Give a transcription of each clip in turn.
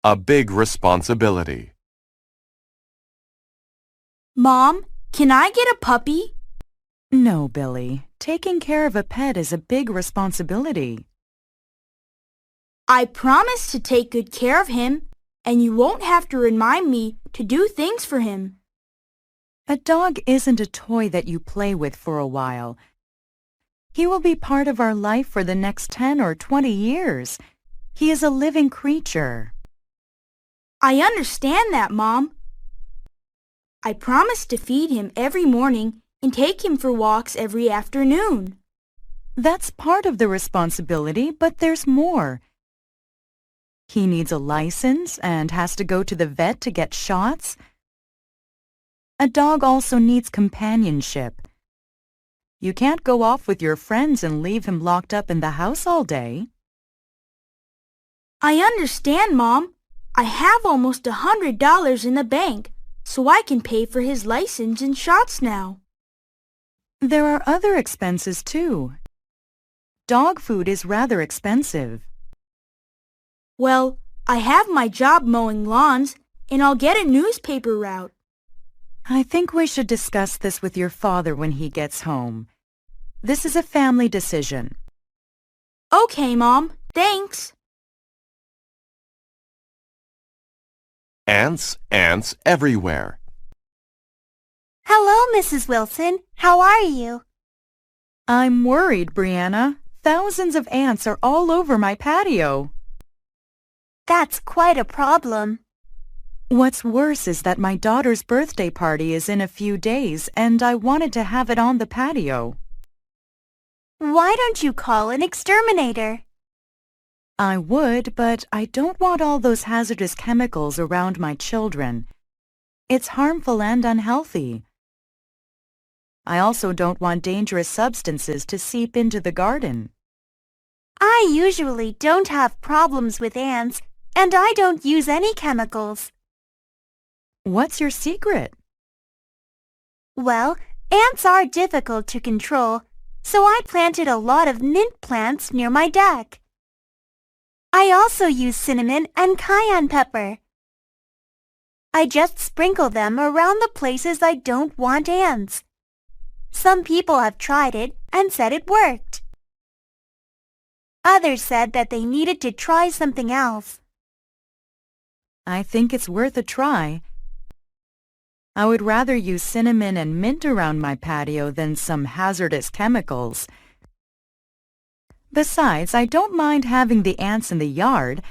A big responsibility. Mom, can I get a puppy? No, Billy. Taking care of a pet is a big responsibility. I promise to take good care of him, and you won't have to remind me to do things for him. A dog isn't a toy that you play with for a while. He will be part of our life for the next 10 or 20 years. He is a living creature. I understand that, Mom. I promise to feed him every morning and take him for walks every afternoon. That's part of the responsibility, but there's more. He needs a license and has to go to the vet to get shots. A dog also needs companionship. You can't go off with your friends and leave him locked up in the house all day. I understand, Mom. I have almost $100 in the bank, so I can pay for his license and shots now. There are other expenses too. Dog food is rather expensive. Well, I have my job mowing lawns, and I'll get a newspaper route. I think we should discuss this with your father when he gets home. This is a family decision. Okay, Mom. Thanks. Ants everywhere. Hello, Mrs. Wilson. How are you? I'm worried, Brianna. Thousands of ants are all over my patio. That's quite a problem. What's worse is that my daughter's birthday party is in a few days, and I wanted to have it on the patio. Why don't you call an exterminator? I would, but I don't want all those hazardous chemicals around my children. It's harmful and unhealthy. I also don't want dangerous substances to seep into the garden. I usually don't have problems with ants, and I don't use any chemicals. What's your secret? Well, ants are difficult to control, so I planted a lot of mint plants near my deck. I also use cinnamon and cayenne pepper. I just sprinkle them around the places I don't want ants. Some people have tried it and said it worked. Others said that they needed to try something else. I think it's worth a try. I would rather use cinnamon and mint around my patio than some hazardous chemicals. Besides, I don't mind having the ants in the yard.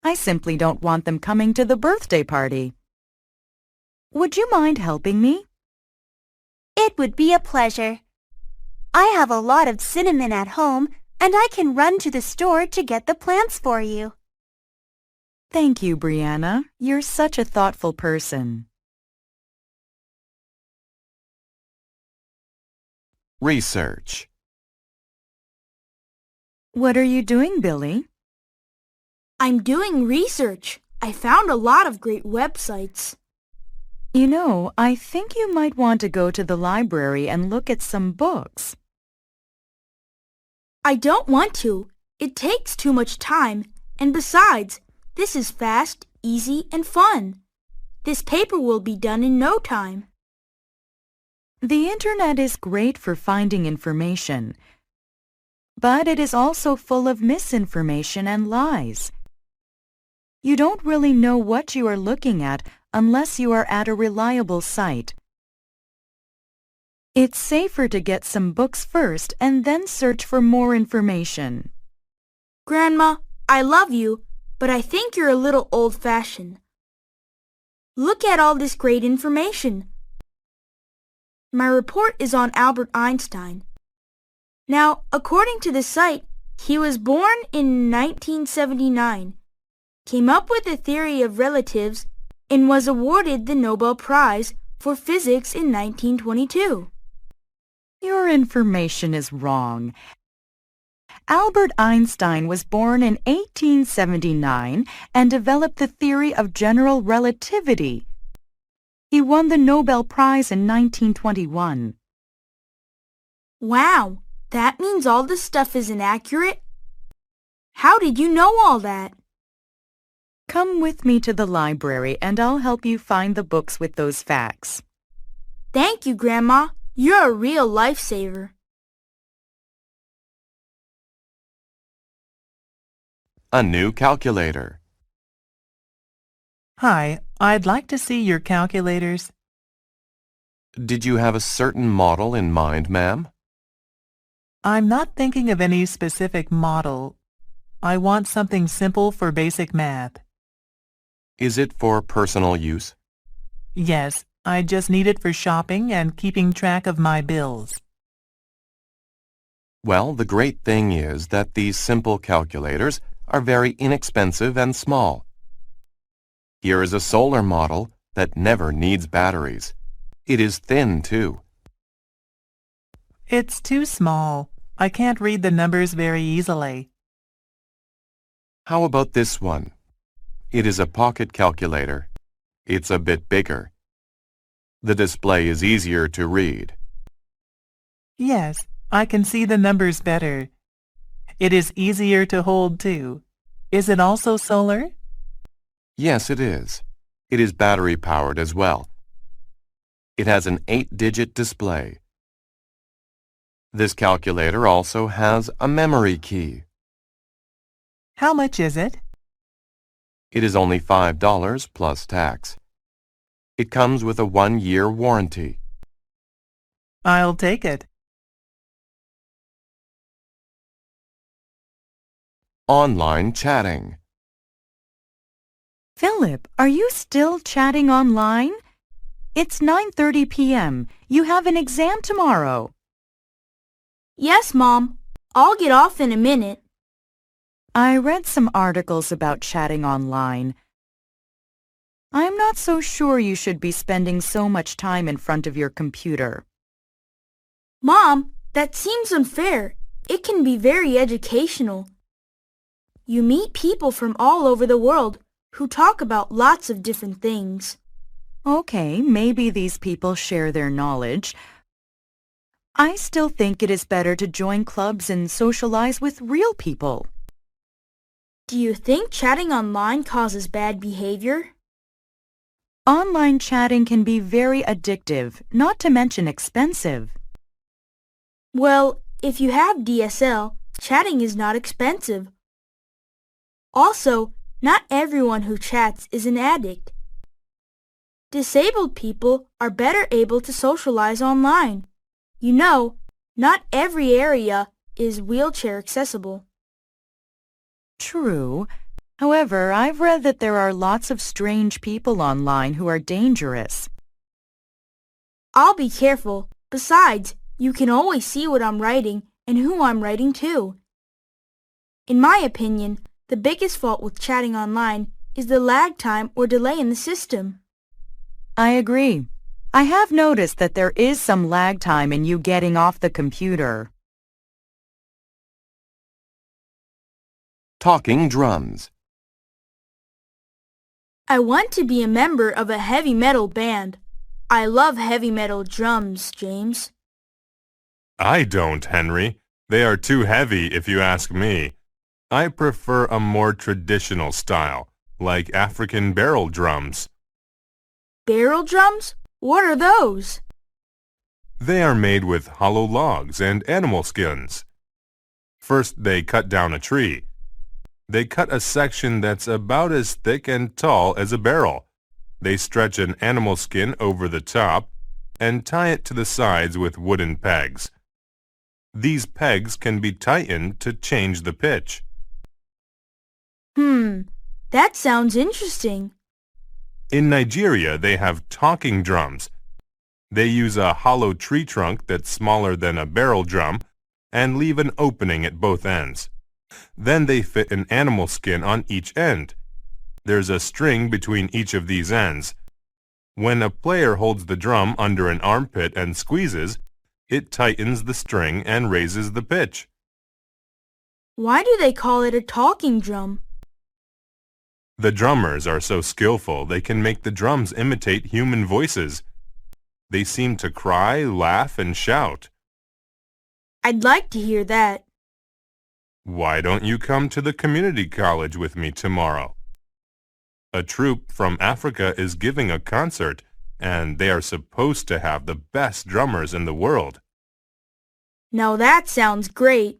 I simply don't want them coming to the birthday party. Would you mind helping me? It would be a pleasure. I have a lot of cinnamon at home, and I can run to the store to get the plants for you. Thank you, Brianna. You're such a thoughtful person. Research. What are you doing, Billy? I'm doing research. I found a lot of great websites. You know, I think you might want to go to the library and look at some books. I don't want to. It takes too much time, and besides, this is fast, easy, and fun. This paper will be done in no time. The internet is great for finding information, but it is also full of misinformation and lies. You don't really know what you are looking at unless you are at a reliable site. It's safer to get some books first and then search for more information. Grandma, I love you, but I think you're a little old-fashioned. Look at all this great information. My report is on Albert Einstein. Now, according to the site, he was born in 1979, came up with a theory of relatives, and was awarded the Nobel Prize for Physics in 1922. Your information is wrong. Albert Einstein was born in 1879 and developed the theory of general relativity. He won the Nobel Prize in 1921. Wow, that means all this stuff is inaccurate? How did you know all that? Come with me to the library and I'll help you find the books with those facts. Thank you, Grandma. You're a real lifesaver. A new calculator. Hi, I'd like to see your calculators. Did you have a certain model in mind, ma'am? I'm not thinking of any specific model. I want something simple for basic math. Is it for personal use? Yes, I just need it for shopping and keeping track of my bills. Well, the great thing is that these simple calculators are very inexpensive and small. Here is a solar model that never needs batteries. It is thin, too. It's too small. I can't read the numbers very easily. How about this one? It is a pocket calculator. It's a bit bigger. The display is easier to read. Yes, I can see the numbers better. It is easier to hold, too. Is it also solar? Yes, it is. It is battery-powered as well. It has an 8-digit display. This calculator also has a memory key. How much is it? It is only $5 plus tax. It comes with a 1-year warranty. I'll take it. Online chatting. Philip, are you still chatting online? It's 9:30 p.m. You have an exam tomorrow. Yes, Mom. I'll get off in a minute. I read some articles about chatting online. I'm not so sure you should be spending so much time in front of your computer. Mom, that seems unfair. It can be very educational. You meet people from all over the world who talk about lots of different things. Okay, maybe these people share their knowledge. I still think it is better to join clubs and socialize with real people. Do you think chatting online causes bad behavior? Online chatting can be very addictive, not to mention expensive. Well, if you have DSL, chatting is not expensive. Also, not everyone who chats is an addict. Disabled people are better able to socialize online. You know, not every area is wheelchair accessible. True. However, I've read that there are lots of strange people online who are dangerous. I'll be careful. Besides, you can always see what I'm writing and who I'm writing to. In my opinion, the biggest fault with chatting online is the lag time or delay in the system. I agree. I have noticed that there is some lag time in you getting off the computer. Talking drums. I want to be a member of a heavy metal band. I love heavy metal drums, James. I don't, Henry. They are too heavy if you ask me. I prefer a more traditional style, like African barrel drums. Barrel drums? What are those? They are made with hollow logs and animal skins. First, they cut down a tree. They cut a section that's about as thick and tall as a barrel. They stretch an animal skin over the top and tie it to the sides with wooden pegs. These pegs can be tightened to change the pitch. That sounds interesting. In Nigeria, they have talking drums. They use a hollow tree trunk that's smaller than a barrel drum and leave an opening at both ends. Then they fit an animal skin on each end. There's a string between each of these ends. When a player holds the drum under an armpit and squeezes, it tightens the string and raises the pitch. Why do they call it a talking drum? The drummers are so skillful they can make the drums imitate human voices. They seem to cry, laugh, and shout. I'd like to hear that. Why don't you come to the community college with me tomorrow? A troupe from Africa is giving a concert, and they are supposed to have the best drummers in the world. Now that sounds great.